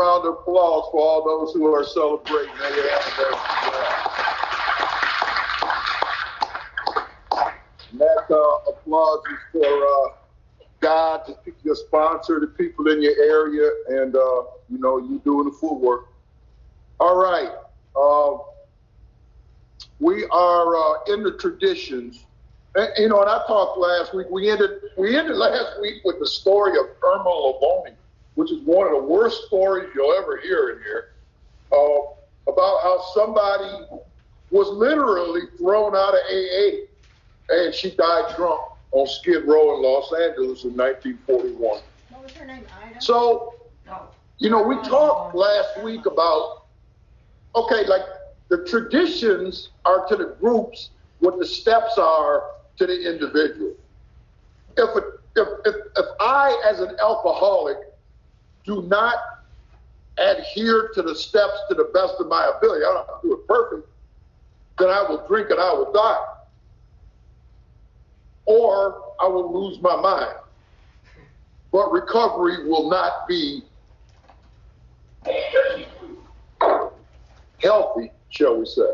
round of applause for all those who are celebrating their anniversary. And that applause is for God, your sponsor, the people in your area, and you know, you doing the footwork. All right, we are in the traditions. And, you know, and I talked last week. We ended last week with the story of Irma Laboni, which is one of the worst stories you'll ever hear in here, about how somebody was literally thrown out of AA, and she died drunk on Skid Row in Los Angeles in 1941. What was her name, Ida? So, you know, we talked last week about, okay, like the traditions are to the groups what the steps are to the individual. If I, as an alcoholic, do not adhere to the steps to the best of my ability, I don't do it perfect, then I will drink and I will die. Or I will lose my mind. But recovery will not be healthy, shall we say.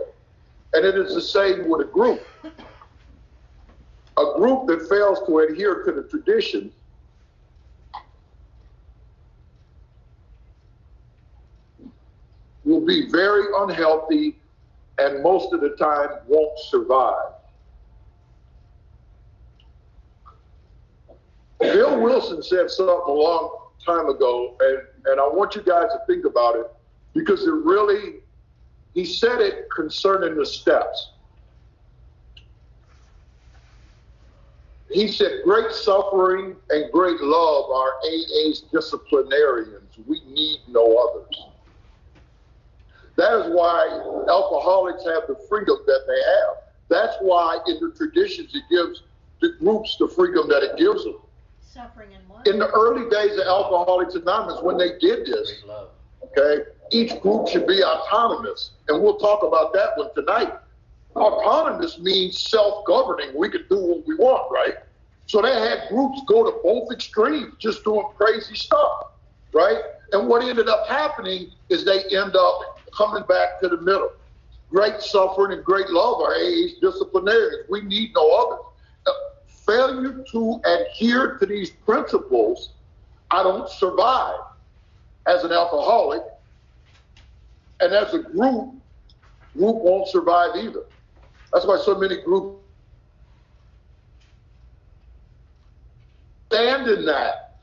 And it is the same with a group. A group that fails to adhere to the traditions will be very unhealthy and most of the time won't survive. Bill Wilson said something a long time ago, and I want you guys to think about it, because it really, he said it concerning the steps. He said, great suffering and great love are AA's disciplinarians. We need no others. That is why alcoholics have the freedom that they have. That's why in the traditions it gives the groups the freedom that it gives them. Suffering and what? In the early days of Alcoholics Anonymous, when they did this, okay, each group should be autonomous. And we'll talk about that one tonight. Autonomous means self-governing. We can do what we want, right? So they had groups go to both extremes, just doing crazy stuff, right? And what ended up happening is they end up coming back to the middle. Great suffering and great love are AA's disciplinarians. We need no others. Failure to adhere to these principles, I don't survive as an alcoholic, and as a group won't survive either. That's why so many groups stand in that.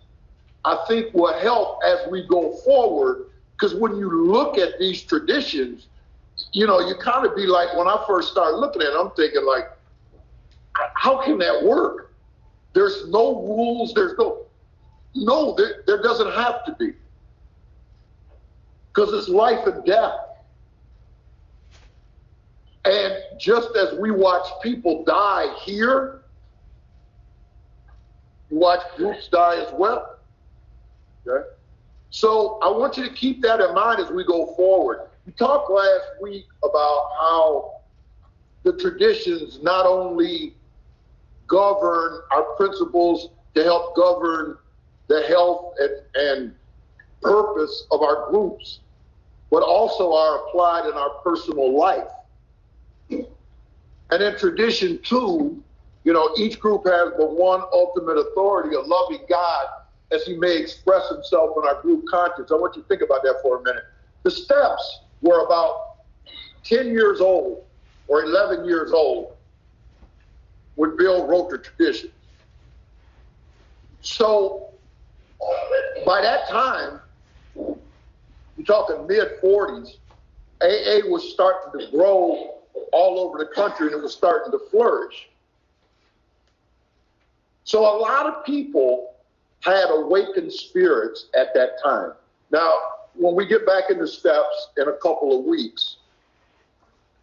I think will help as we go forward, because when you look at these traditions, you know, you kind of be like, when I first started looking at it, I'm thinking like, how can that work? There's no rules, there doesn't have to be. Because it's life and death. And just as we watch people die here, you watch groups die as well. Okay? So I want you to keep that in mind as we go forward. We talked last week about how the traditions not only govern our principles to help govern the health and purpose of our groups, but also are applied in our personal life. And in tradition two, you know, each group has the one ultimate authority, a loving God, as he may express himself in our group conscience. I want you to think about that for a minute. The steps were about 10 years old or 11 years old when Bill wrote the tradition. So by that time, you're talking mid-40s, AA was starting to grow all over the country, and it was starting to flourish. So a lot of people had awakened spirits at that time. Now, when we get back into steps in a couple of weeks,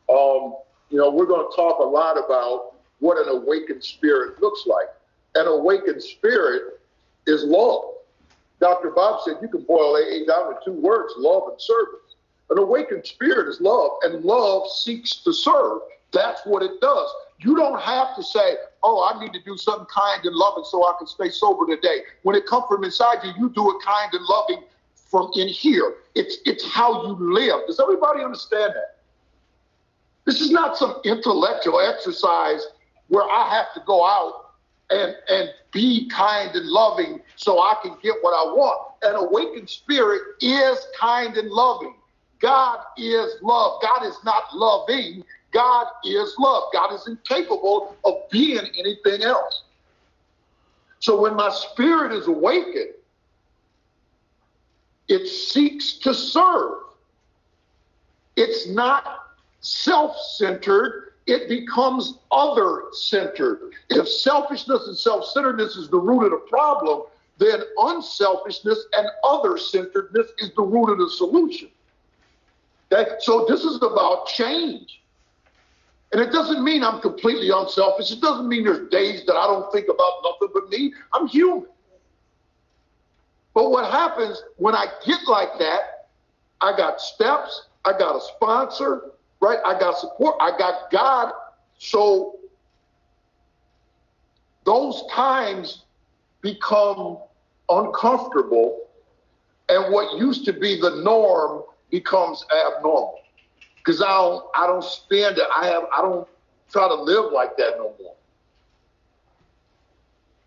you know, we're going to talk a lot about what an awakened spirit looks like. An awakened spirit is love. Dr. Bob said you can boil AA down to two words, love and service. An awakened spirit is love, and love seeks to serve. That's what it does. You don't have to say, oh, I need to do something kind and loving so I can stay sober today. When it comes from inside you, you do it kind and loving from in here. It's how you live. Does everybody understand that? This is not some intellectual exercise where I have to go out and be kind and loving so I can get what I want. An awakened spirit is kind and loving. God is love. God is not loving. God is love. God is incapable of being anything else. So when my spirit is awakened, it seeks to serve. It's not self-centered. It becomes other-centered. If selfishness and self-centeredness is the root of the problem, then unselfishness and other-centeredness is the root of the solution. Okay? So this is about change. And it doesn't mean I'm completely unselfish. It doesn't mean there's days that I don't think about nothing but me. I'm human. But what happens when I get like that, I got steps, I got a sponsor, right? I got support, I got God. So those times become uncomfortable, and what used to be the norm becomes abnormal. Because I don't spend it. I don't try to live like that no more.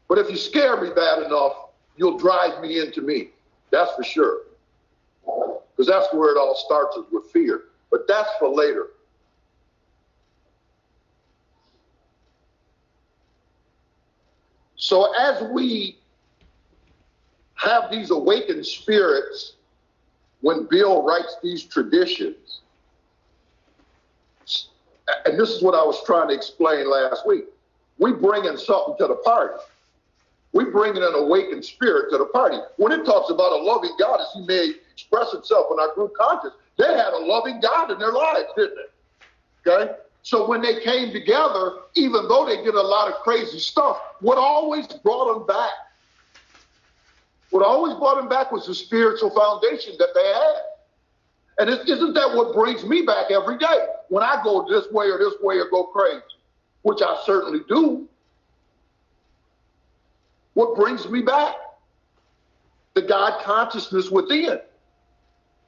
But if you scare me bad enough, you'll drive me into me. That's for sure. Because that's where it all starts, is with fear. But that's for later. So as we have these awakened spirits, when Bill writes these traditions, and this is what I was trying to explain last week, we bring in something to the party. We bring in an awakened spirit to the party. When it talks about a loving God as he may express himself in our group conscious, they had a loving God in their lives, didn't they? Okay? So when they came together, even though they did a lot of crazy stuff, what always brought them back was the spiritual foundation that they had. And isn't that what brings me back every day? When I go this way or go crazy, which I certainly do. What brings me back? The God consciousness within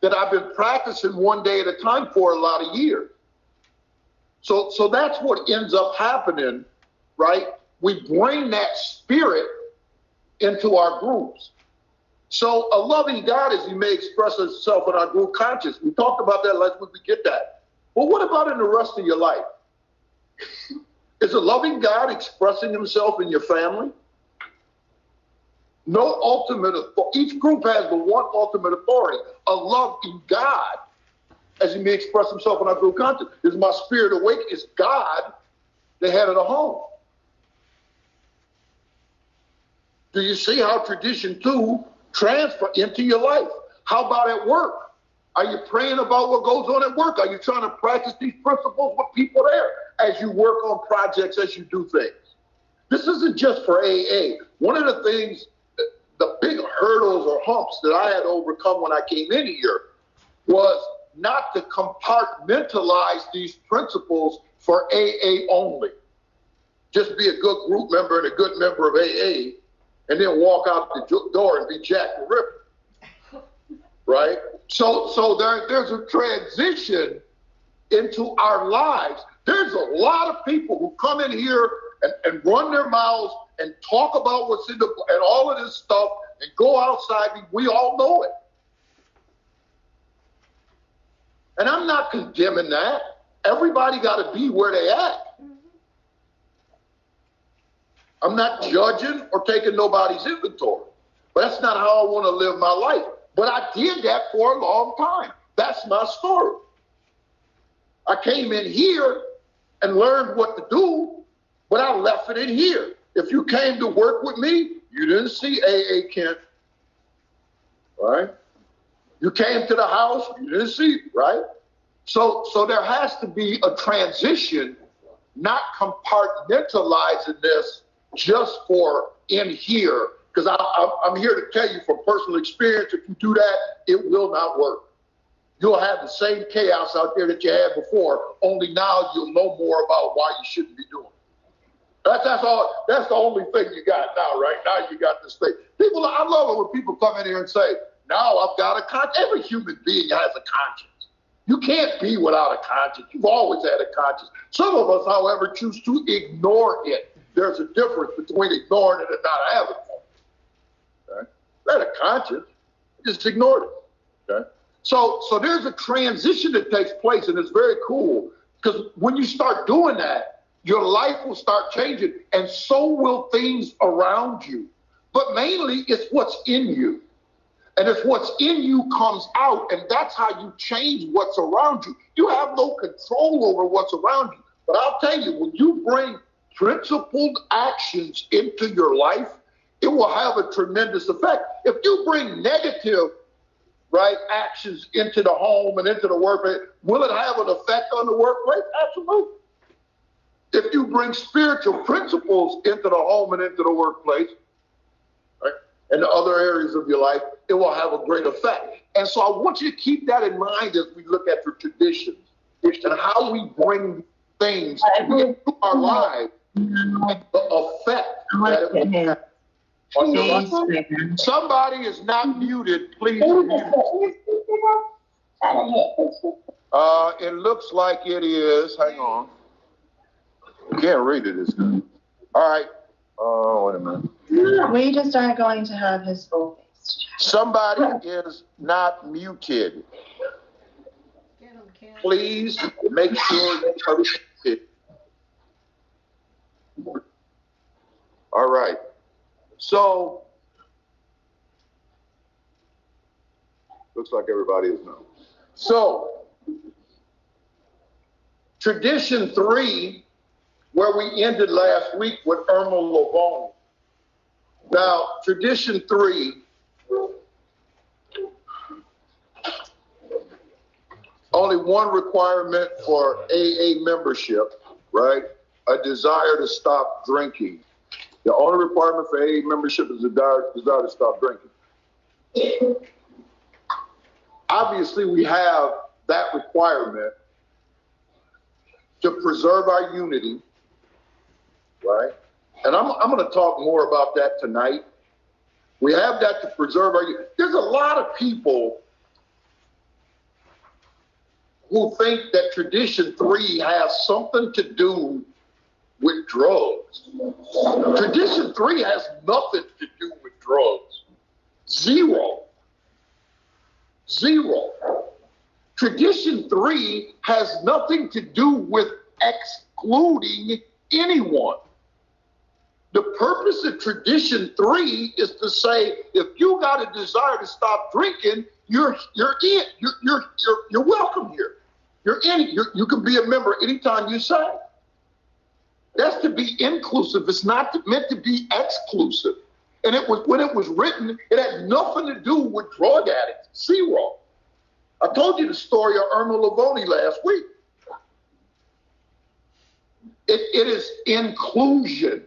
that I've been practicing one day at a time for a lot of years. So that's what ends up happening, right? We bring that spirit into our groups. So a loving God, as he may express himself in our group conscious, we talked about that last week, we get that. Well, what about in the rest of your life? Is a loving God expressing himself in your family? No ultimate authority. Each group has the one ultimate authority. A loving God, as he may express himself in our group conscious. Is my spirit awake? Is God the head of the home? Do you see how tradition 2 transfer into your life? How about at work? Are you praying about what goes on at work? Are you trying to practice these principles with people there as you work on projects, as you do things? This isn't just for AA. One of the things, the big hurdles or humps that I had to overcome when I came in here was not to compartmentalize these principles for AA only. Just be a good group member and a good member of AA, and then walk out the door and be Jack the Ripper, right? So there's a transition into our lives. There's a lot of people who come in here and run their mouths and talk about what's in the and all of this stuff and go outside. We all know it. And I'm not condemning that. Everybody got to be where they at. I'm not judging or taking nobody's inventory. But that's not how I want to live my life. But I did that for a long time. That's my story. I came in here and learned what to do, but I left it in here. If you came to work with me, you didn't see AA Kent, right? You came to the house, you didn't see it, right? So there has to be a transition, not compartmentalizing this just for in here, because I'm here to tell you from personal experience, if you do that, it will not work. You'll have the same chaos out there that you had before, only now you'll know more about why you shouldn't be doing it. That's all. That's the only thing you got now, right? Now you got this thing. People, I love it when people come in here and say, now I've got a conscience. Every human being has a conscience. You can't be without a conscience. You've always had a conscience. Some of us, however, choose to ignore it. There's a difference between ignoring it and not having one. Okay? Not a conscience. You just ignored it. Okay? So there's a transition that takes place, and it's very cool, because when you start doing that, your life will start changing, and so will things around you. But mainly, it's what's in you. And if what's in you comes out, and that's how you change what's around you. You have no control over what's around you. But I'll tell you, when you bring principled actions into your life, it will have a tremendous effect. If you bring negative, right, actions into the home and into the workplace, will it have an effect on the workplace? Absolutely. If you bring spiritual principles into the home and into the workplace, right, and the other areas of your life, it will have a great effect. And so I want you to keep that in mind as we look at the traditions and how we bring things into our lives and the effect that it will have on your life. Somebody is not muted. Please mute. It looks like it is. Hang on. Can't read it. It's good. All right. Wait a minute. We just aren't going to have his full face. Somebody is not muted. Please make sure you are muted. All right. So, looks like everybody is known. So, tradition 3, where we ended last week with Irma Lavone. Now, tradition 3, only one requirement for AA membership, right? A desire to stop drinking. The only requirement for AA membership is a desire to stop drinking. Obviously, we have that requirement to preserve our unity, right? And I'm going to talk more about that tonight. We have that to preserve our unity. There's a lot of people who think that tradition 3 has something to do with drugs. Tradition 3 has nothing to do with drugs. Zero. Tradition 3 has nothing to do with excluding anyone. The purpose of tradition 3 is to say, if you got a desire to stop drinking, you're in. You're welcome here. You're in. You can be a member anytime you say. That's to be inclusive. It's not meant to be exclusive. And it was, when it was written, it had nothing to do with drug addicts. Zero. I told you the story of Irma Lavone last week. It is inclusion.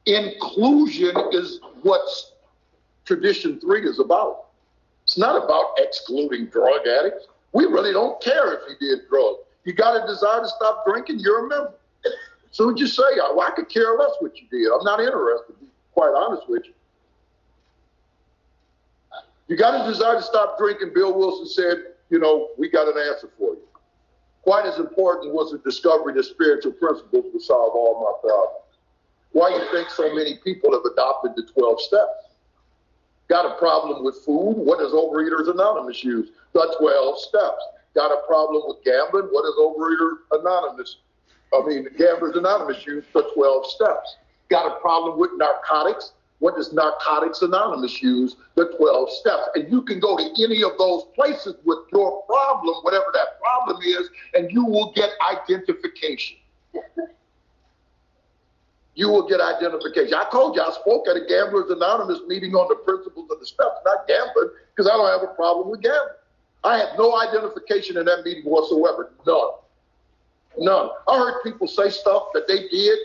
Inclusion is what tradition 3 is about. It's not about excluding drug addicts. We really don't care if you did drugs. You got a desire to stop drinking, you're a member. So would you say, oh, I could care less what you did. I'm not interested, to be quite honest with you. You got a desire to stop drinking, Bill Wilson said, you know, we got an answer for you. Quite as important was the discovery that spiritual principles would solve all my problems. Why you think so many people have adopted the 12 steps? Got a problem with food? What does Overeaters Anonymous use? The 12 steps. Got a problem with gambling? What does Gamblers Anonymous use? The 12 steps. Got a problem with narcotics? What does Narcotics Anonymous use? The 12 steps. And you can go to any of those places with your problem, whatever that problem is, and you will get identification. You will get identification. I told you I spoke at a Gamblers Anonymous meeting on the principles of the steps, not gambling, because I don't have a problem with gambling. I had no identification in that meeting whatsoever. None. I heard people say stuff that they did,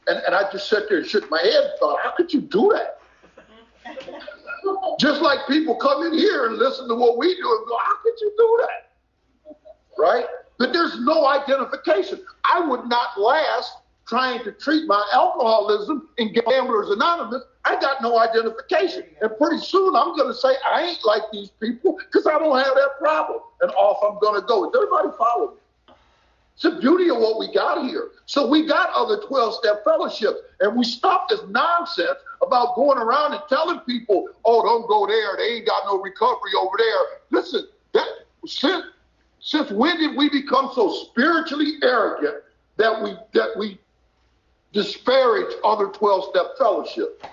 and I just sat there and shook my head and thought, how could you do that? Just like people come in here and listen to what we do and go, how could you do that? Right? But there's no identification. I would not last trying to treat my alcoholism in Gamblers Anonymous, I got no identification. And pretty soon I'm going to say I ain't like these people because I don't have that problem. And off I'm going to go. Does everybody follow me? It's the beauty of what we got here. So we got other 12-step fellowships, and we stopped this nonsense about going around and telling people, oh, don't go there. They ain't got no recovery over there. Listen, since when did we become so spiritually arrogant that we disparage other 12-step fellowships?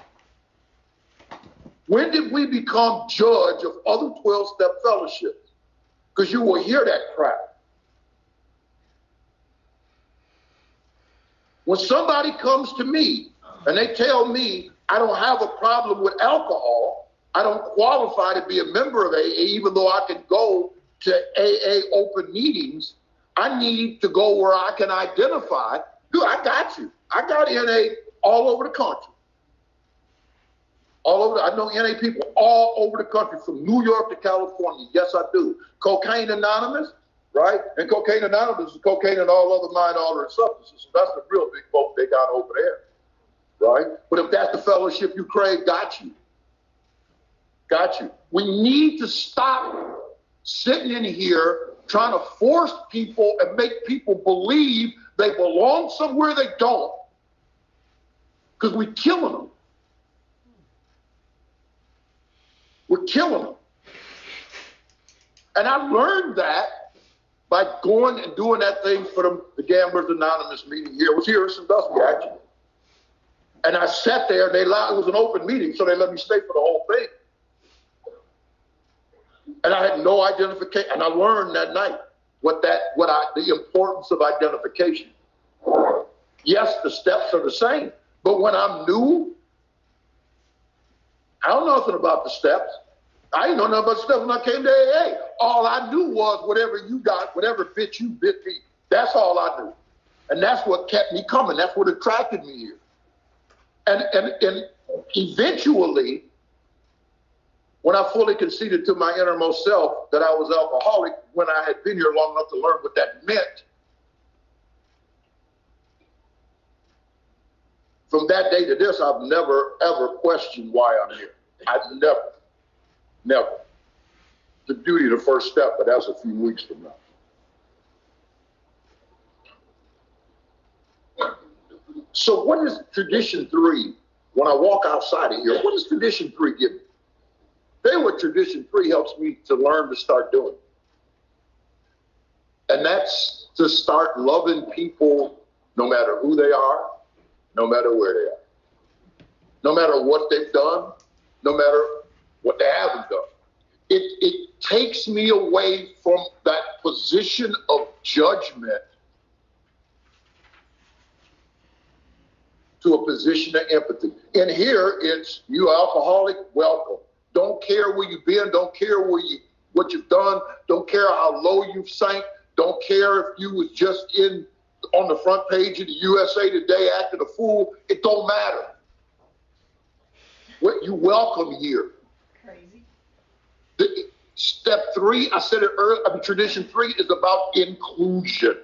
When did we become judge of other 12-step fellowships? Because you will hear that crap. When somebody comes to me and they tell me I don't have a problem with alcohol, I don't qualify to be a member of AA, even though I can go to AA open meetings, I need to go where I can identify. Dude, I got you. I got NA all over the country. All over. I know NA people all over the country, from New York to California. Yes, I do. Cocaine Anonymous, right? And Cocaine Anonymous is cocaine and all other mind-altering substances. So that's the real big folk they got over there, right? But if that's the fellowship you crave, got you. Got you. We need to stop sitting in here trying to force people and make people believe they belong somewhere they don't, because we're killing them. We're killing them. And I learned that by going and doing that thing for the Gamblers Anonymous meeting here. It was here in Sandusky, actually. And I sat there, and it was an open meeting, so they let me stay for the whole thing. And I had no identification, and I learned that night the importance of identification. Yes, the steps are the same, but when I'm new, I don't know nothing about the steps. I didn't know nothing about the steps when I came to AA. All I knew was whatever you got, whatever bit you bit me. That's all I knew. And that's what kept me coming. That's what attracted me here. And eventually, when I fully conceded to my innermost self that I was alcoholic, when I had been here long enough to learn what that meant, from that day to this, I've never, ever questioned why I'm here. I've never. The beauty of the first step, but that's a few weeks from now. So what is tradition 3? When I walk outside of here, what does tradition 3 give me? Tell you what tradition 3 helps me to learn to start doing. And that's to start loving people no matter who they are, no matter where they are, no matter what they've done, no matter what they haven't done. It takes me away from that position of judgment to a position of empathy. And here it's, you alcoholic, welcome. Don't care where you've been, don't care what you've done, don't care how low you've sank, don't care if you was just on the front page of the USA Today acting a fool. It don't matter. What you welcome here. Crazy. Step 3, I said it earlier, tradition 3 is about inclusion.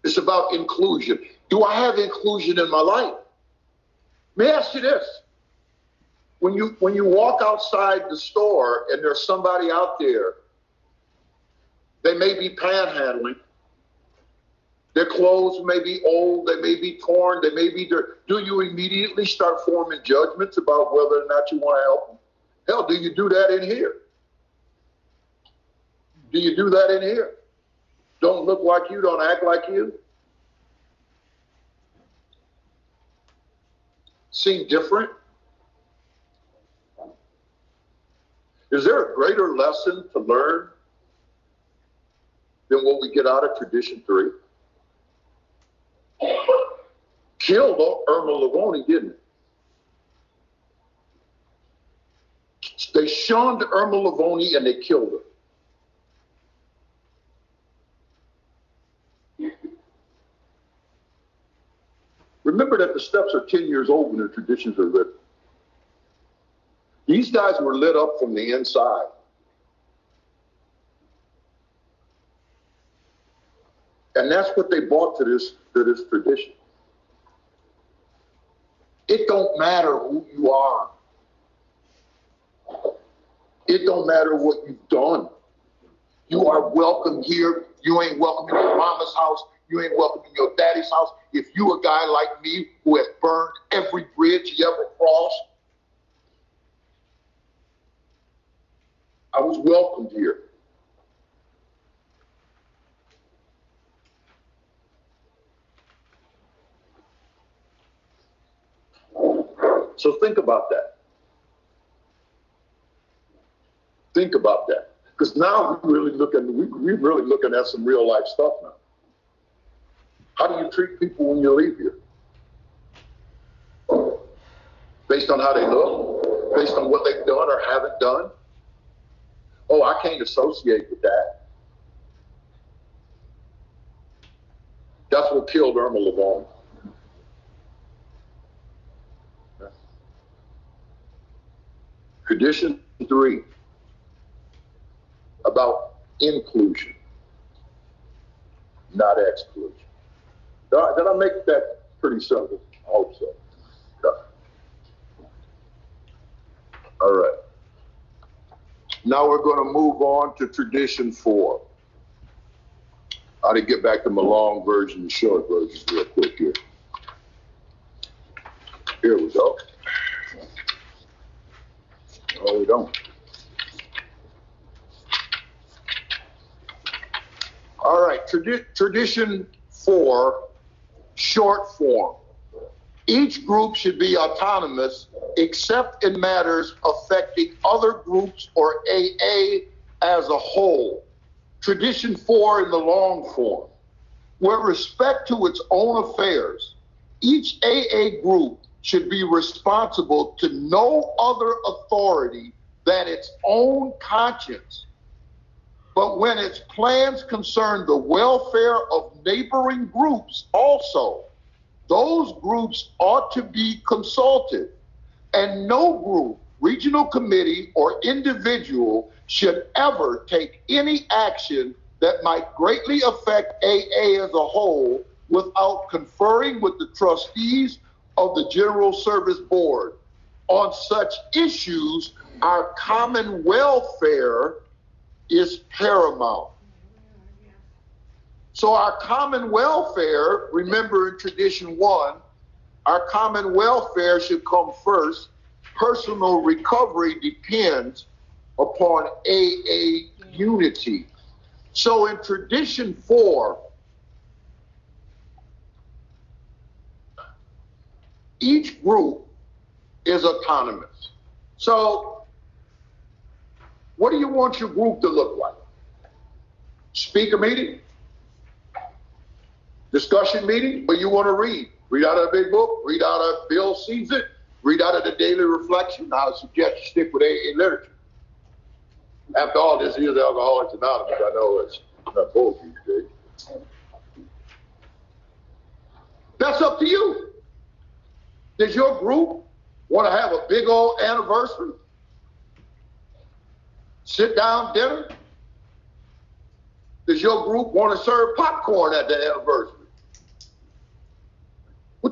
It's about inclusion. Do I have inclusion in my life? Let me ask you this. When you walk outside the store and there's somebody out there, they may be panhandling. Their clothes may be old, they may be torn, they may be dirty. Do you immediately start forming judgments about whether or not you want to help them? Hell, do you do that in here? Do you do that in here? Don't look like you, don't act like you? Seem different? Is there a greater lesson to learn than what we get out of tradition 3? Killed Irma Lavoni, didn't it? They shunned Irma Lavoni and they killed her. Remember that the steps are 10 years old when the traditions are written. These guys were lit up from the inside. And that's what they brought to this tradition. It don't matter who you are. It don't matter what you've done. You are welcome here. You ain't welcome in your mama's house. You ain't welcome in your daddy's house. If you a guy like me who has burned every bridge he ever crossed, I was welcomed here. So think about that. Think about that. Because now we're really looking at some real life stuff now. How do you treat people when you leave here? Based on how they look? Based on what they've done or haven't done? Oh, I can't associate with that. That's what killed Irma Lavon. Tradition 3, about inclusion, not exclusion. Did I make that pretty simple? I hope so. Yeah. All right. Now we're going to move on to tradition 4. I'll get back to my long version and short version real quick here. Here we go. Oh, we don't. All right, tradition 4, short form. Each group should be autonomous except in matters affecting other groups or AA as a whole. Tradition 4 in the long form. With respect to its own affairs, each AA group should be responsible to no other authority than its own conscience. But when its plans concern the welfare of neighboring groups also, those groups ought to be consulted, and no group, regional committee, or individual should ever take any action that might greatly affect AA as a whole without conferring with the trustees of the General Service Board. On such issues, our common welfare is paramount. So our common welfare, remember in tradition 1, our common welfare should come first. Personal recovery depends upon AA unity. So in tradition 4, each group is autonomous. So what do you want your group to look like? Speaker meeting? Discussion meeting? But you want to read? Read out of a big book? Read out of Bill Sees It? Read out of the Daily Reflection? I would suggest you stick with AA literature. After all, this is Alcoholics Anonymous. I know it's not both these days. That's up to you. Does your group want to have a big old anniversary? Sit down dinner? Does your group want to serve popcorn at the anniversary?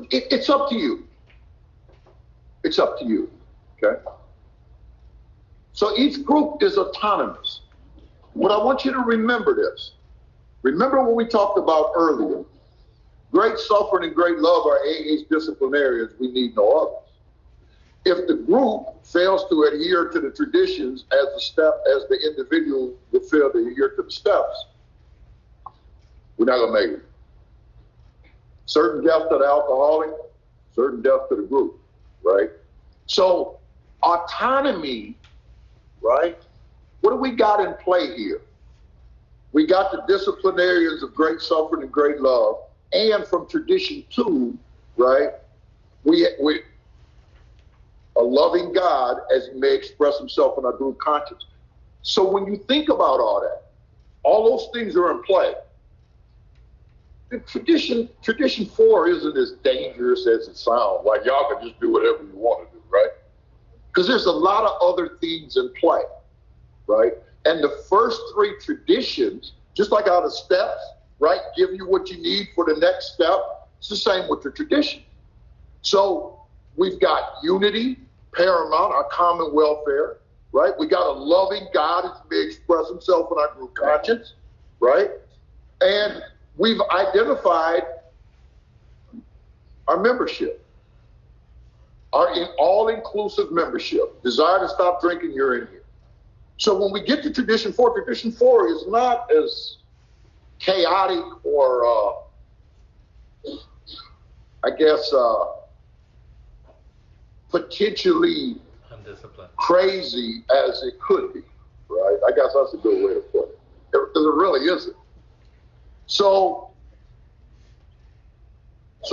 It's up to you. It's up to you, okay? So each group is autonomous. But I want you to remember this. Remember what we talked about earlier. Great suffering and great love are AA's disciplinarians. We need no others. If the group fails to adhere to the traditions as the individual will fail to adhere to the steps, we're not gonna make it. Certain death to the alcoholic, certain death to the group, right? So autonomy, right? What do we got in play here? We got the disciplinarians of great suffering and great love, and from tradition 2, right? We a loving God as he may express himself in our group conscience. So when you think about all that, all those things are in play. The tradition 4 isn't as dangerous as it sounds. Like y'all can just do whatever you want to do, right? Because there's a lot of other things in play, right? And the first 3 traditions, just like out of steps, right? Give you what you need for the next step. It's the same with the tradition. So we've got unity, paramount, our common welfare, right? We got a loving God that may express himself in our group conscience, right? And we've identified our membership, our all-inclusive membership. Desire to stop drinking, you're in here. So when we get to Tradition 4 is not as chaotic or, potentially crazy as it could be, right? I guess that's a good way to put it, because it really isn't. So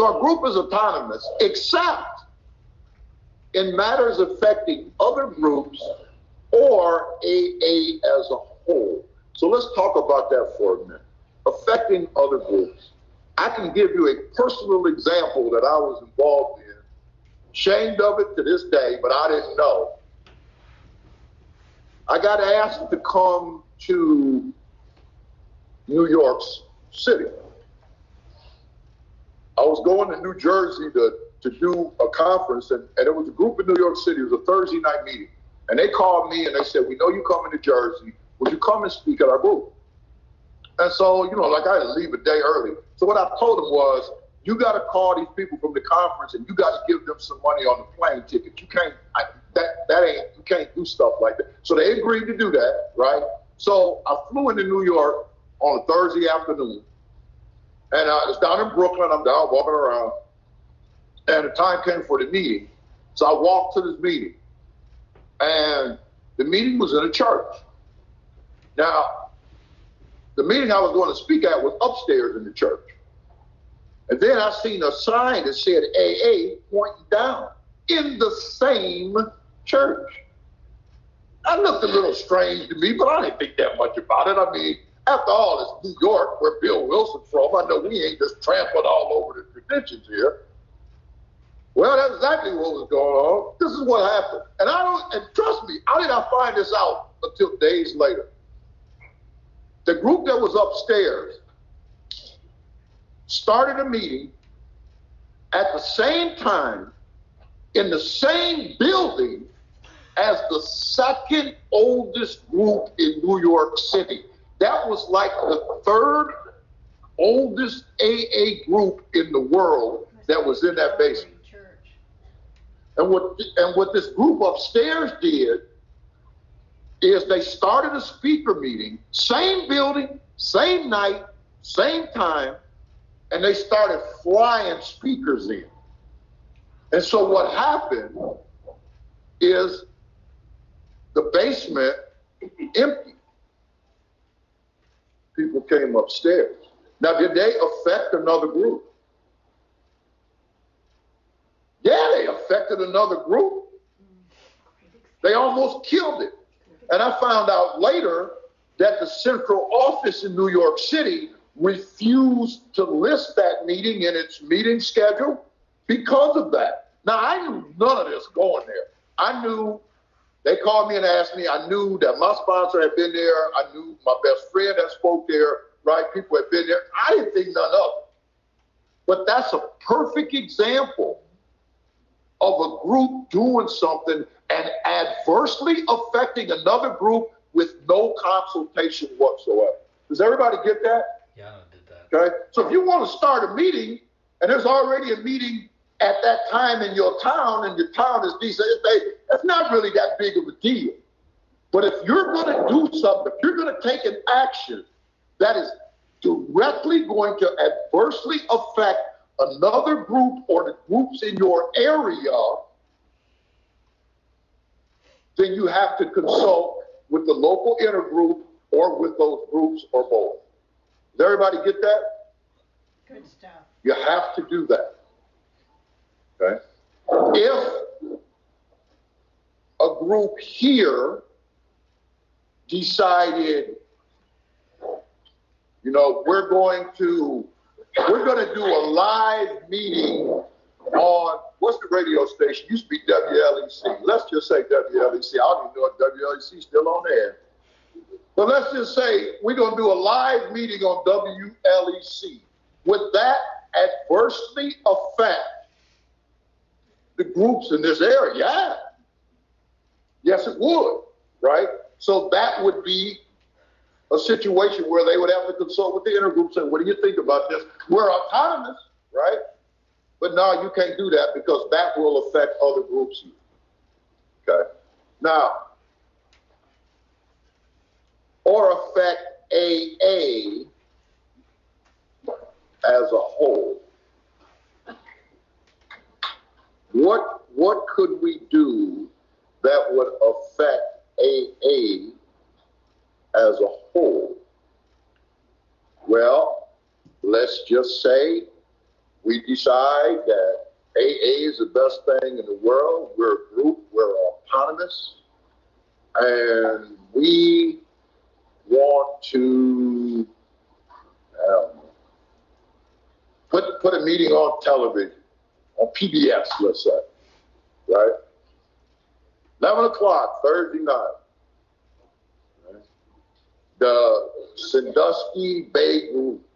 our group is autonomous, except in matters affecting other groups or AA as a whole. So let's talk about that for a minute. Affecting other groups. I can give you a personal example that I was involved in. Ashamed of it to this day, but I didn't know. I got asked to come to New York City. I was going to New Jersey to do a conference, and it was a group in New York City. It was a Thursday night meeting. And they called me and they said, we know you're coming to Jersey. Would you come and speak at our group? And so, like I had to leave a day early. So what I told them was, you got to call these people from the conference and you got to give them some money on the plane ticket. You can't, you can't do stuff like that. So they agreed to do that, right? So I flew into New York on a Thursday afternoon. And it's down in Brooklyn. I'm down walking around. And the time came for the meeting. So I walked to this meeting. And the meeting was in a church. Now, the meeting I was going to speak at was upstairs in the church. And then I seen a sign that said AA pointing down in the same church. That looked a little strange to me, but I didn't think that much about it. I mean, after all, it's New York, where Bill Wilson's from. I know we ain't just trampling all over the traditions here. Well, that's exactly what was going on. This is what happened. And trust me, how did I find this out until days later? The group that was upstairs started a meeting at the same time in the same building as the second oldest group in New York City. That was like the third oldest AA group in the world that was in that basement. And what this group upstairs did is they started a speaker meeting, same building, same night, same time, and they started flying speakers in. And so what happened is the basement empty. People came upstairs. Now, did they affect another group? Yeah, they affected another group. They almost killed it. And I found out later that the central office in New York City refused to list that meeting in its meeting schedule because of that. Now, I knew none of this going there. I knew, they called me and asked me, I knew that my sponsor had been there. I knew my best friend that spoke there, right? People had been there. I didn't think none of it. But that's a perfect example of a group doing something and adversely affecting another group with no consultation whatsoever. Does everybody get that? Yeah, I did that. Okay, so if you want to start a meeting and there's already a meeting at that time in your town and your town is decent, that's not really that big of a deal. But if you're going to do something, if you're going to take an action that is directly going to adversely affect another group or the groups in your area, then you have to consult with the local intergroup or with those groups or both. Does everybody get that? Good stuff. You have to do that. Okay? If a group here decided, we're going to do a live meeting on, what's the radio station? Used to be WLEC. Let's just say WLEC. I don't even know if WLEC is still on air. But let's just say we're going to do a live meeting on WLEC. Would that adversely affect the groups in this area? Yeah. Yes, it would, right? So that would be a situation where they would have to consult with the intergroup and say, what do you think about this? We're autonomous, right? But no, you can't do that because that will affect other groups here. Okay? Now, or affect AA as a whole. What could we do that would affect AA as a whole? Well, let's just say we decide that AA is the best thing in the world. We're a group, we're autonomous, and we want to put a meeting on television, on PBS, let's say, right? 11 o'clock, Thursday night. Right? The Sandusky Bay Group,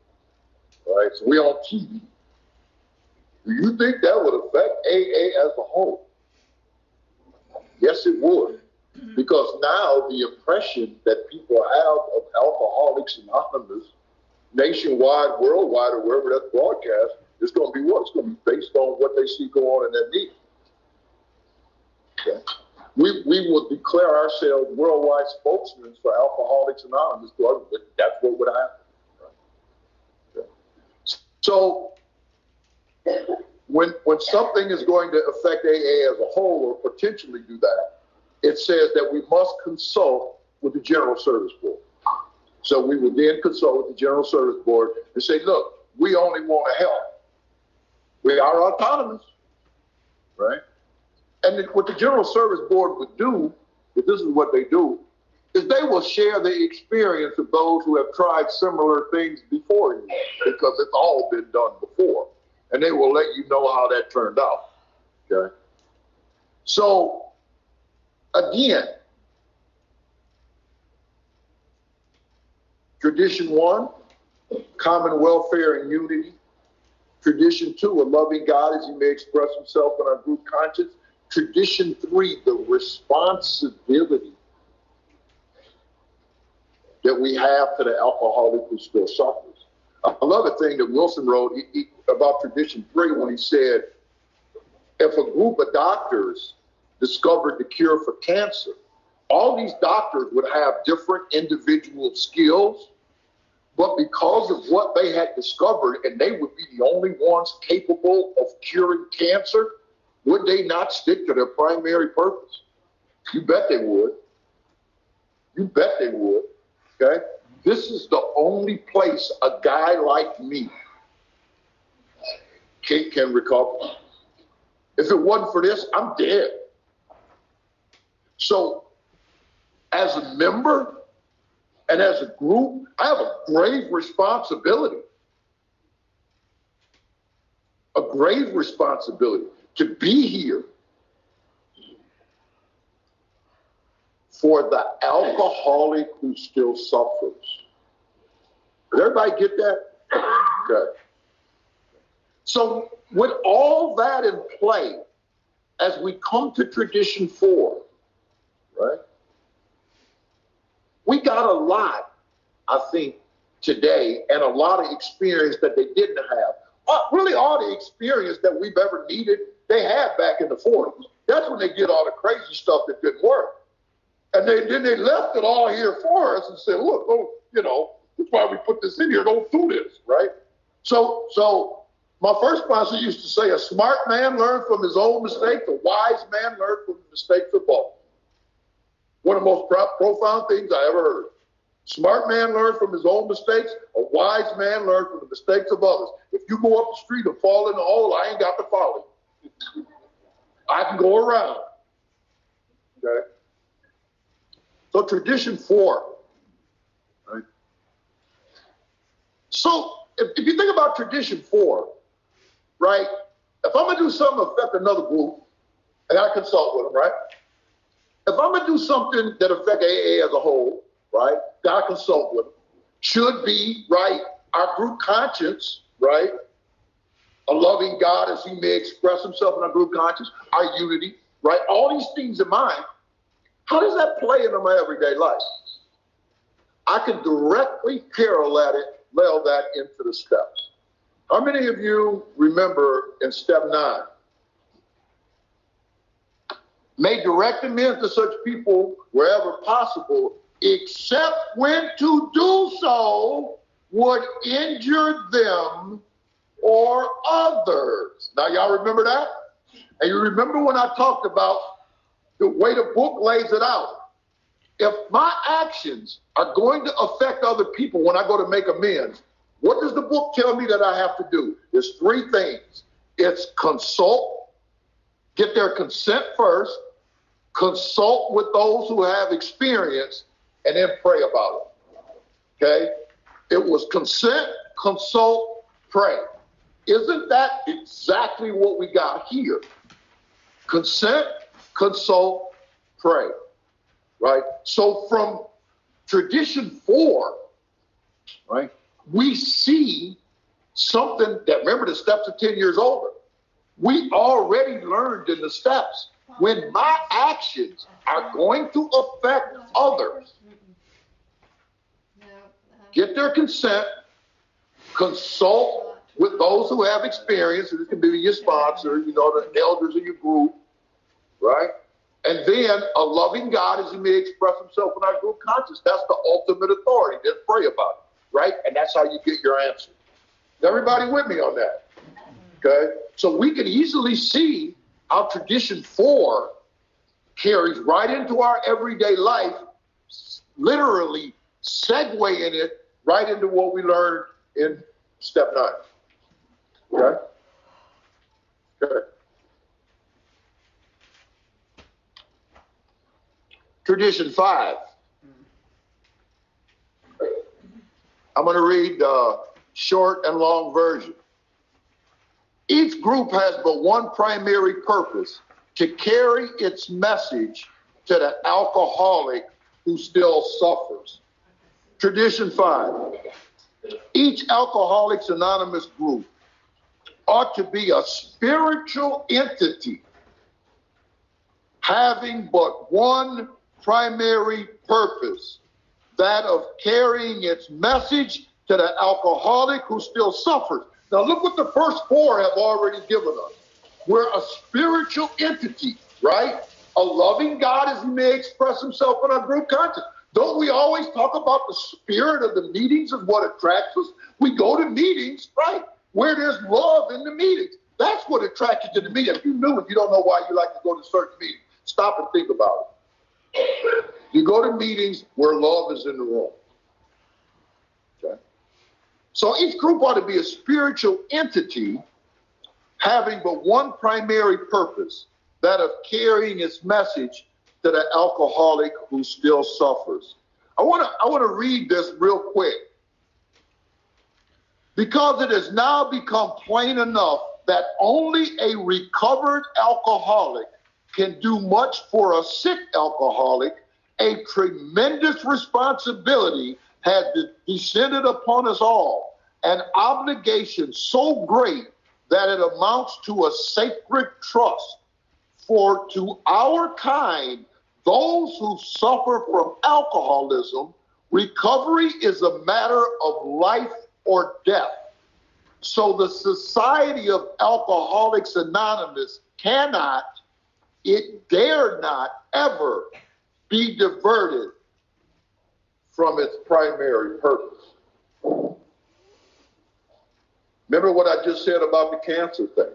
right? So we on TV. Do you think that would affect AA as a whole? Yes, it would. Because now the impression that people have of Alcoholics Anonymous, nationwide, worldwide, or wherever that's broadcast, is going to be what? It's going to be based on what they see go on in that meeting. Okay. We will declare ourselves worldwide spokesmen for Alcoholics Anonymous. That's what would happen. Right? Okay. So when something is going to affect AA as a whole or potentially do that, it says that we must consult with the General Service Board. So we would then consult with the General Service Board and say, look, we only want to help. We are autonomous, right? And what the General Service Board would do, if this is what they do, is they will share the experience of those who have tried similar things before you, because it's all been done before. And they will let you know how that turned out, okay? So, again, tradition 1, common welfare and unity. Tradition 2, a loving God as he may express himself in our group conscience. Tradition 3, the responsibility that we have to the alcoholic who still suffers. I love the thing that Wilson wrote about tradition 3 when he said, if a group of doctors discovered the cure for cancer, all these doctors would have different individual skills, but because of what they had discovered, and they would be the only ones capable of curing cancer, would they not stick to their primary purpose? You bet they would. You bet they would, okay? This is the only place a guy like me can recover. If it wasn't for this, I'm dead. So, as a member and as a group, I have a grave responsibility. A grave responsibility to be here for the alcoholic who still suffers. Did everybody get that? Okay. So, with all that in play, as we come to tradition 4, right? We got a lot, I think, today, and a lot of experience that they didn't have. Really, all the experience that we've ever needed, they had back in the 40s. That's when they did all the crazy stuff that didn't work. And then they left it all here for us and said, look, that's why we put this in here. Don't do this, right? So my first sponsor used to say, a smart man learns from his own mistakes, a wise man learns from the mistakes of both. One of the most profound things I ever heard. Smart man learns from his own mistakes. A wise man learns from the mistakes of others. If you go up the street and fall in the hole, I ain't got to follow you. I can go around. Okay? So tradition 4. Right? So if you think about tradition 4, right? If I'm going to do something to affect another group, I got to consult with them, right? If I'm going to do something that affects AA as a whole, right? Got to consult with them. Should be, right, our group conscience, right? A loving God as he may express himself in our group conscience, our unity, right? All these things in mind. How does that play into my everyday life? I can directly parallel that into the steps. How many of you remember in step 9? Make direct amends to such people wherever possible, except when to do so would injure them or others. Now, y'all remember that? And you remember when I talked about the way the book lays it out? If my actions are going to affect other people when I go to make amends, what does the book tell me that I have to do? There's 3 things. It's consult, get their consent first, consult with those who have experience, and then pray about it. Okay? It was consent, consult, pray. Isn't that exactly what we got here? Consent, consult, pray. Right? So from tradition 4, right, we see something that, remember, the steps are 10 years older. We already learned in the steps, when my actions are going to affect others, get their consent, consult with those who have experience, and it can be your sponsor, you know, the elders of your group, right? And then a loving God as he may express himself in our group conscience. That's the ultimate authority. Then pray about it, right? And that's how you get your answer. Is everybody with me on that? Okay? So we can easily see how tradition 4 carries right into our everyday life, literally segueing it right into what we learned in step 9. Okay? Okay. Tradition 5. I'm going to read the short and long version. Each group has but one primary purpose: to carry its message to the alcoholic who still suffers. Tradition 5. Each Alcoholics Anonymous group ought to be a spiritual entity having but one primary purpose, that of carrying its message to the alcoholic who still suffers. Now look what the first 4 have already given us. We're a spiritual entity, right? A loving God as he may express himself in our group conscience. Don't we always talk about the spirit of the meetings and what attracts us? We go to meetings, right, where there's love in the meetings. That's what attracts you to the meeting. If you knew it, you don't know why you like to go to certain meetings. Stop and think about it. You go to meetings where love is in the room. Okay? So each group ought to be a spiritual entity having but one primary purpose, that of carrying its message to the alcoholic who still suffers. I want to read this real quick, because it has now become plain enough that only a recovered alcoholic can do much for a sick alcoholic. A tremendous responsibility has descended upon us all, an obligation so great that it amounts to a sacred trust. For to our kind, those who suffer from alcoholism, recovery is a matter of life or death. So the Society of Alcoholics Anonymous cannot, it dare not ever be diverted from its primary purpose. Remember what I just said about the cancer thing?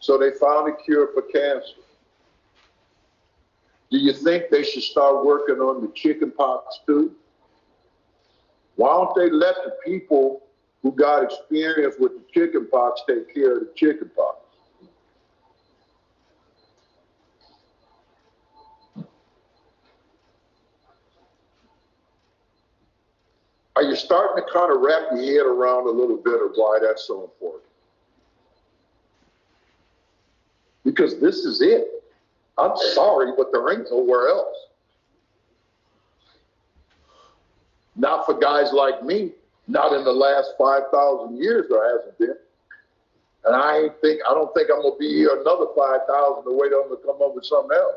So they found a cure for cancer. Do you think they should start working on the chicken pox too? Why don't they let the people who got experience with the chicken pox take care of the chicken pox? Are you starting to kind of wrap your head around a little bit of why that's so important? Because this is it. I'm sorry, but there ain't nowhere else. Not for guys like me. Not in the last 5,000 years there hasn't been. And I don't think I'm gonna be here another 5,000 to wait on them to come up with something else.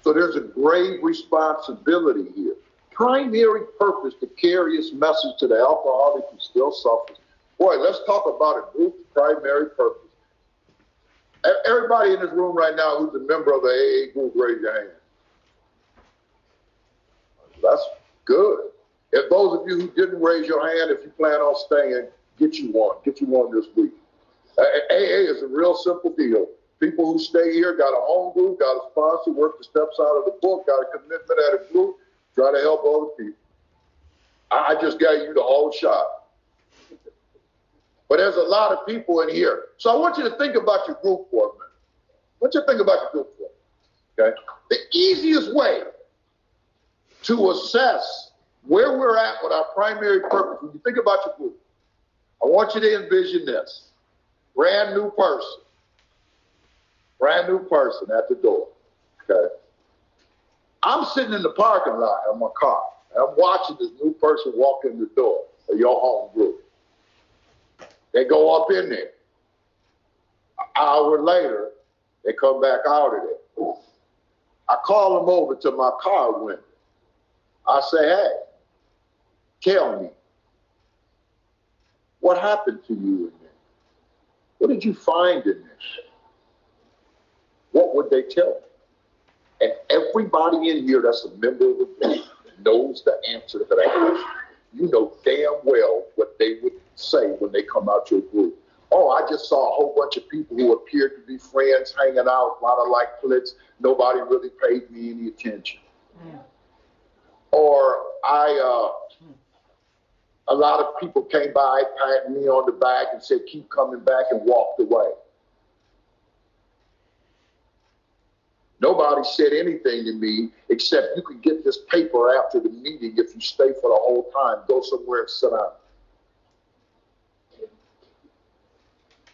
So there's a grave responsibility here. Primary purpose to carry this message to the alcoholic who still suffers. Boy, let's talk about a group's primary purpose. Everybody in this room right now who's a member of the AA group, raise your hand. That's good. If those of you who didn't raise your hand, if you plan on staying, get you one this week. AA is a real simple deal. People who stay here got a home group, got a sponsor, work the steps out of the book, got a commitment at a group, try to help other people. I just gave you the whole shot. But there's a lot of people in here. So I want you to think about your group for a minute. I want you to think about your group for a minute, okay? The easiest way to assess where we're at with our primary purpose, when you think about your group, I want you to envision this. Brand new person at the door, okay? I'm sitting in the parking lot of my car, and I'm watching this new person walk in the door of your home group. They go up in there. An hour later, they come back out of there. I call them over to my car window. I say, hey, tell me, what happened to you in there? What did you find in this? What would they tell me? And everybody in here that's a member of the group knows the answer to that question. You know damn well what they would say when they come out your group. Oh, I just saw a whole bunch of people who appeared to be friends hanging out, a lot of like cliques. Nobody really paid me any attention. Mm. Or a lot of people came by, patted me on the back and said, keep coming back, and walked away. Nobody said anything to me except you can get this paper after the meeting if you stay for the whole time. Go somewhere and sit down.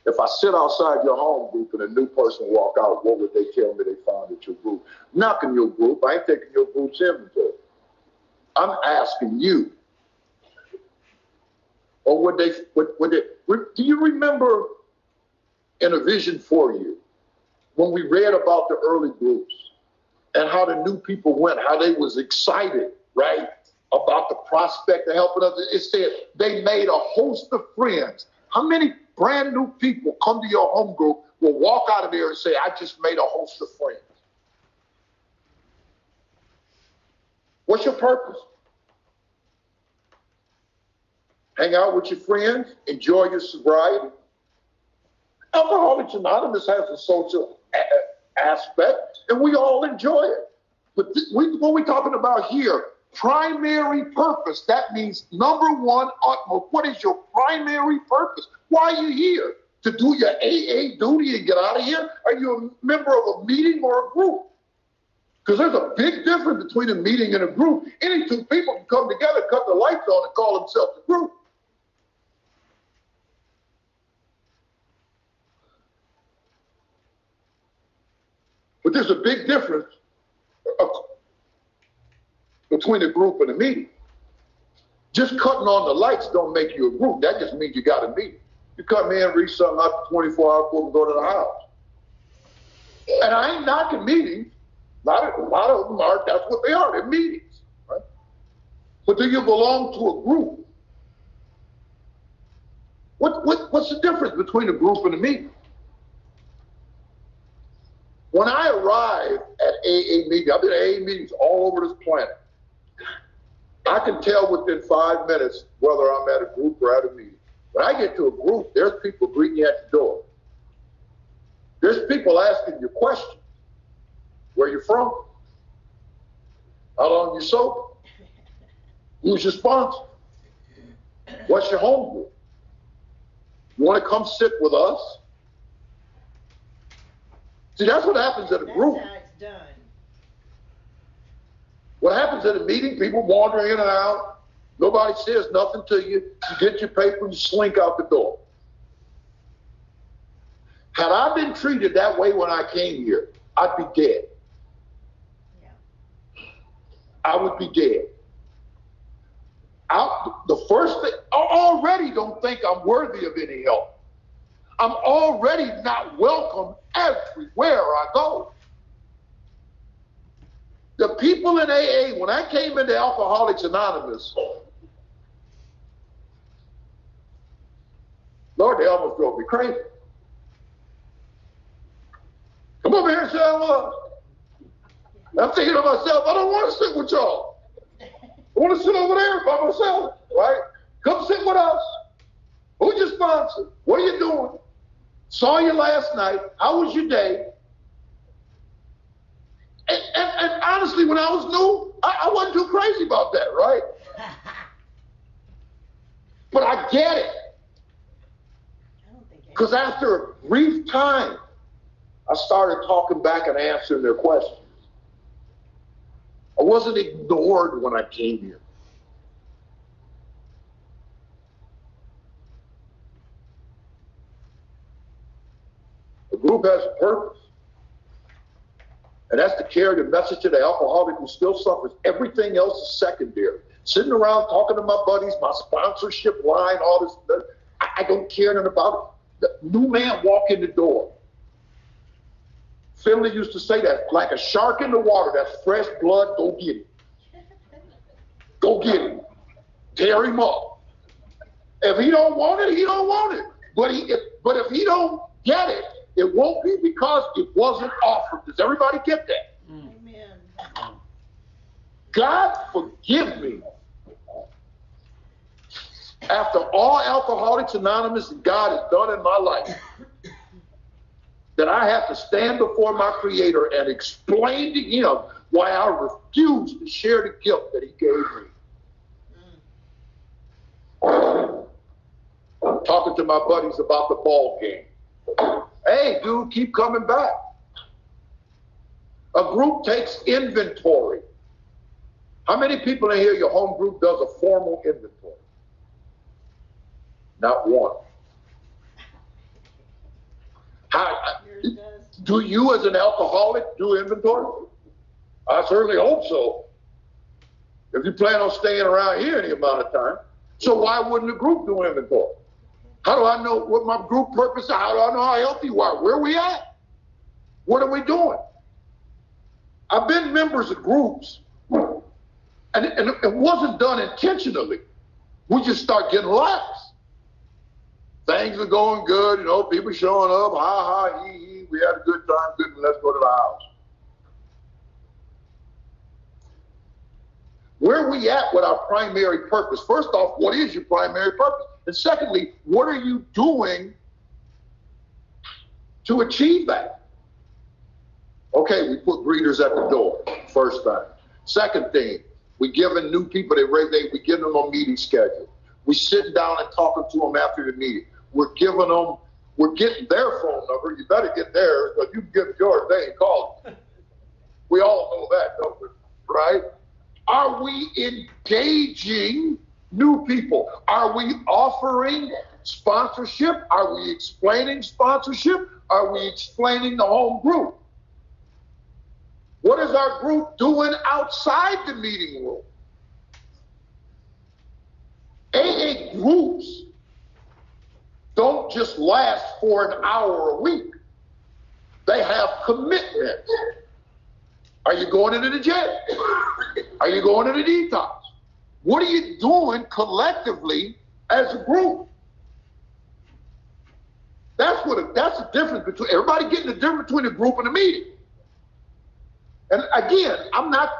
If I sit outside your home group and a new person walk out, what would they tell me they found at your group? Not in your group. I ain't taking your group's inventory. I'm asking you. Or would they, do you remember in A Vision for You, when we read about the early groups and how the new people went, how they was excited, right, about the prospect of helping others? It said they made a host of friends. How many brand new people come to your home group will walk out of there and say, I just made a host of friends? What's your purpose? Hang out with your friends, enjoy your sobriety. Alcoholics Anonymous has a social aspect, and we all enjoy it. But what we're talking about here, primary purpose, that means number one, utmost. What is your primary purpose? Why are you here? To do your AA duty and get out of here? Are you a member of a meeting or a group? Because there's a big difference between a meeting and a group. Any two people can come together, cut the lights on, and call themselves a group. But there's a big difference between a group and a meeting. Just cutting on the lights don't make you a group. That just means you got a meeting. You come in, read something out 24 hours before we go to the house. And I ain't knocking meetings. A lot of them are, that's what they are, they're meetings. Right? But do you belong to a group? What's the difference between a group and a meeting? When I arrive at AA meetings, I've been at AA meetings all over this planet. I can tell within 5 minutes whether I'm at a group or at a meeting. When I get to a group, there's people greeting you at the door. There's people asking you questions. Where you from? How long you sober? Who's your sponsor? What's your home group? You want to come sit with us? See, that's what happens at a group. That's how it's done. What happens at a meeting, people wander in and out. Nobody says nothing to you. You get your paper and you slink out the door. Had I been treated that way when I came here, I'd be dead. Yeah. I would be dead. The first thing, I already don't think I'm worthy of any help. I'm already not welcome everywhere I go. The people in AA, when I came into Alcoholics Anonymous, Lord, they almost drove me crazy. Come over here and say I was. I'm thinking to myself, I don't want to sit with y'all. I want to sit over there by myself, right? Come sit with us. Who's your sponsor? What are you doing? Saw you last night. How was your day? And honestly, when I was new, I wasn't too crazy about that, right? But I get it. Because after a brief time, I started talking back and answering their questions. I wasn't ignored when I came here. The group has a purpose. And that's to carry the message to the alcoholic who still suffers. Everything else is secondary. Sitting around talking to my buddies, my sponsorship line, all this stuff. I don't care nothing about it. The new man walk in the door. Finley used to say that, like a shark in the water, that's fresh blood, go get him. Go get him. Tear him up. If he don't want it, he don't want it. But if he don't get it, it won't be because it wasn't offered. Does everybody get that? Amen. God forgive me. After all Alcoholics Anonymous and God has done in my life, that I have to stand before my Creator and explain to Him why I refuse to share the gift that He gave me. I'm talking to my buddies about the ball game. Hey, dude, keep coming back. A group takes inventory. How many people in here, your home group does a formal inventory? Not one. Do you as an alcoholic do inventory? I certainly hope so. If you plan on staying around here any amount of time. So why wouldn't the group do inventory? How do I know what my group purpose is? How do I know how healthy you are? Where are we at? What are we doing? I've been members of groups, and it wasn't done intentionally. We just start getting lax. Things are going good, people showing up, ha ha, he, we had a good time, good, let's go to the house. Where are we at with our primary purpose? First off, what is your primary purpose? And secondly, what are you doing to achieve that? Okay, we put greeters at the door, first thing. Second thing, we giving new people, we give them a meeting schedule. We sitting down and talking to them after the meeting. We're getting their phone number. You better get theirs, but you can give yours, they ain't calling. We all know that, don't we? Right? Are we engaging new people? Are we offering sponsorship? Are we explaining sponsorship? Are we explaining the home group? What is our group doing outside the meeting room? AA groups don't just last for an hour a week. They have commitments. Are you going into the gym? Are you going into the detox? What are you doing collectively as a group? That's the difference between everybody getting the difference between a group and a meeting. And again, I'm not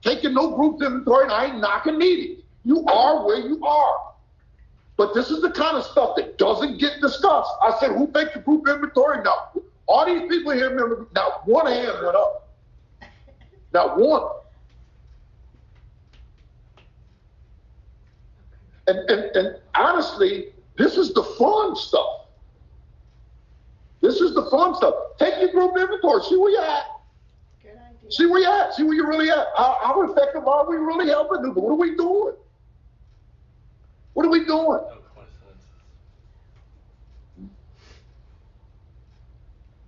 taking no group inventory and I ain't knocking meetings. You are where you are. But this is the kind of stuff that doesn't get discussed. I said, who makes a group inventory? Now, all these people here, remember, not one hand went up. Not one. And honestly, this is the fun stuff. This is the fun stuff. Take your group inventory. See where you're at. Good idea. See where you're at. See where you're really at. How effective are we really helping them? What are we doing? What are we doing? No coincidences.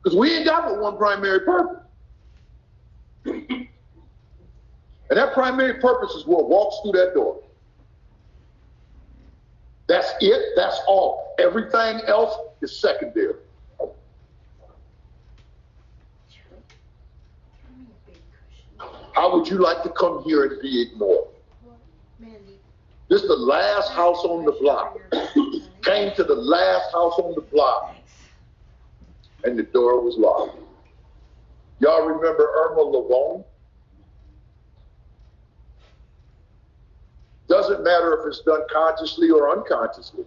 Because we ain't got but one primary purpose. And that primary purpose is what walks through that door. That's it, that's all. Everything else is secondary. How would you like to come here and be ignored? This is the last house on the block. Came to the last house on the block, and the door was locked. Y'all remember Irma Lavone? Doesn't matter if it's done consciously or unconsciously.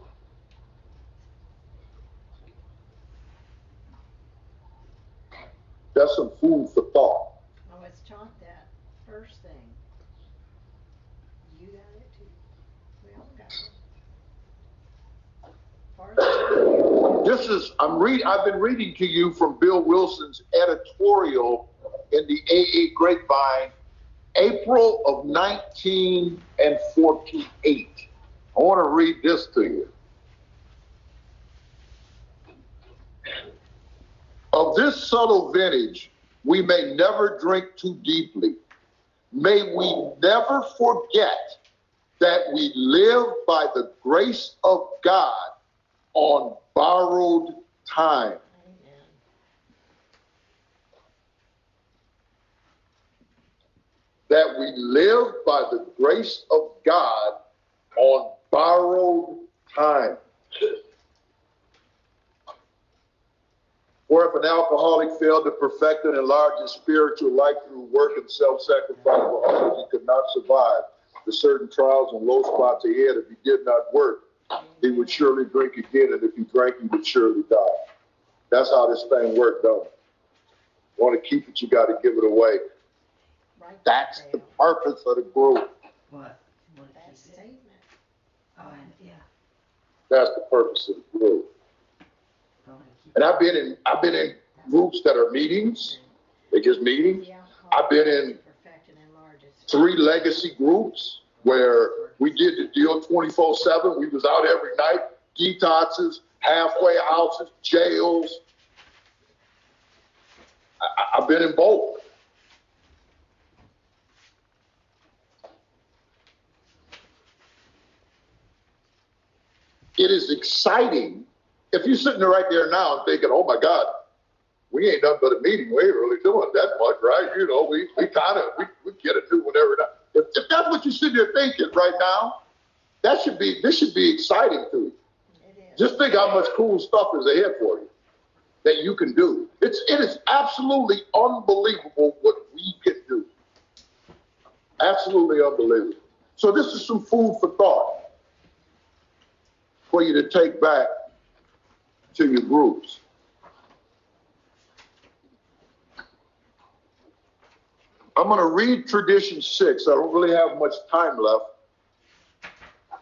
That's some food for thought. I was taught that first thing. You got it too. We all got it. This is, I've been reading to you from Bill Wilson's editorial in the AA Grapevine, April of 1948. I want to read this to you. Of this subtle vintage, we may never drink too deeply. May we never forget that we live by the grace of God on borrowed time. Amen. That we live by the grace of God on borrowed time. For if an alcoholic failed to perfect and enlarge his spiritual life through work and self-sacrifice for others, he could not survive the certain trials and low spots ahead. If he did not work, he would surely drink again, and if he drank, he would surely die. That's how this thing worked, don't it? You want to keep it, you got to give it away. Right. That's the purpose of the group. That statement. Oh, yeah. That's the purpose of the group. And I've been in groups that are meetings. They're just meetings. I've been in 3 legacy groups where we did the deal 24/7. We was out every night, detoxes, halfway houses, jails. I've been in both. It is exciting. If you're sitting there right there now and thinking, oh my God, we ain't nothing but a meeting. We ain't really doing that much, right? You know, we get to do whatever. If that's what you're sitting there thinking right now, this should be exciting to you. Just think how much cool stuff is ahead for you that you can do. It is absolutely unbelievable what we can do. Absolutely unbelievable. So this is some food for thought for you to take back to your groups. I'm going to read Tradition 6. I don't really have much time left.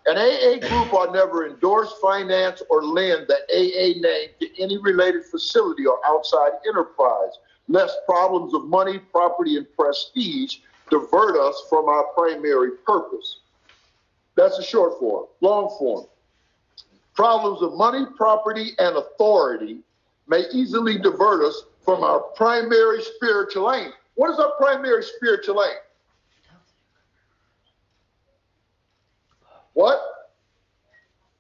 An AA group ought never endorse, finance, or lend the AA name to any related facility or outside enterprise, lest problems of money, property, and prestige divert us from our primary purpose. That's a short form. Long form. Problems of money, property, and authority may easily divert us from our primary spiritual aim. What is our primary spiritual aim? What?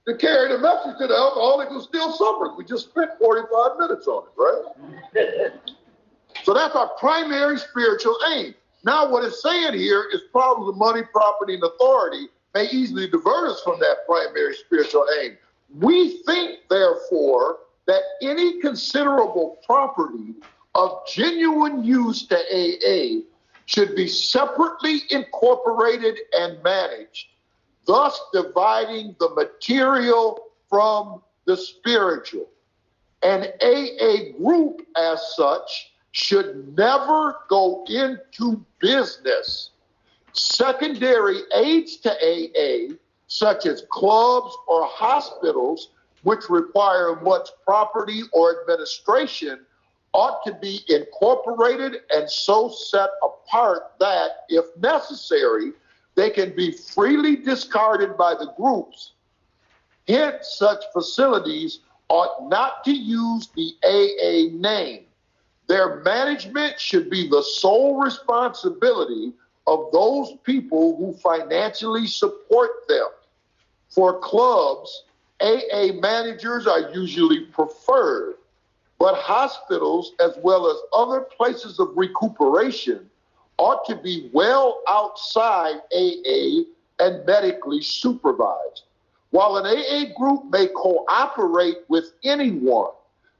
To carry the message to the alcoholic who's still suffering. We just spent 45 minutes on it, right? So that's our primary spiritual aim. Now what it's saying here is problems of money, property, and authority may easily divert us from that primary spiritual aim. We think, therefore, that any considerable property of genuine use to AA should be separately incorporated and managed, thus dividing the material from the spiritual. An AA group, as such, should never go into business. Secondary aids to AA, such as clubs or hospitals, which require much property or administration, ought to be incorporated and so set apart that, if necessary, they can be freely discarded by the groups. Hence, such facilities ought not to use the AA name. Their management should be the sole responsibility of those people who financially support them. For clubs, AA managers are usually preferred, but hospitals, as well as other places of recuperation, ought to be well outside AA and medically supervised. While an AA group may cooperate with anyone,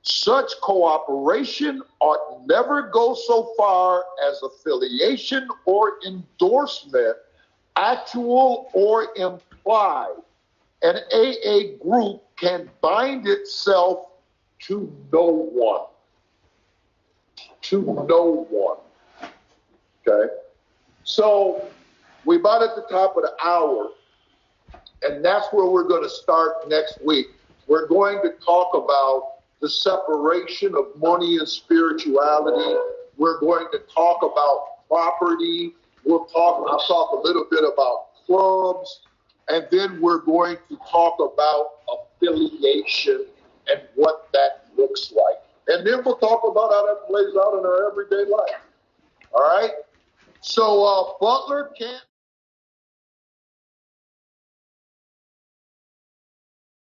such cooperation ought never go so far as affiliation or endorsement, actual or implied. An AA group can bind itself to no one. To no one. Okay? So we're about at the top of the hour, and that's where we're going to start next week. We're going to talk about the separation of money and spirituality. We're going to talk about property. I'll talk a little bit about clubs, and then we're going to talk about affiliation and what that looks like. And then we'll talk about how that plays out in our everyday life. All right? So Butler can't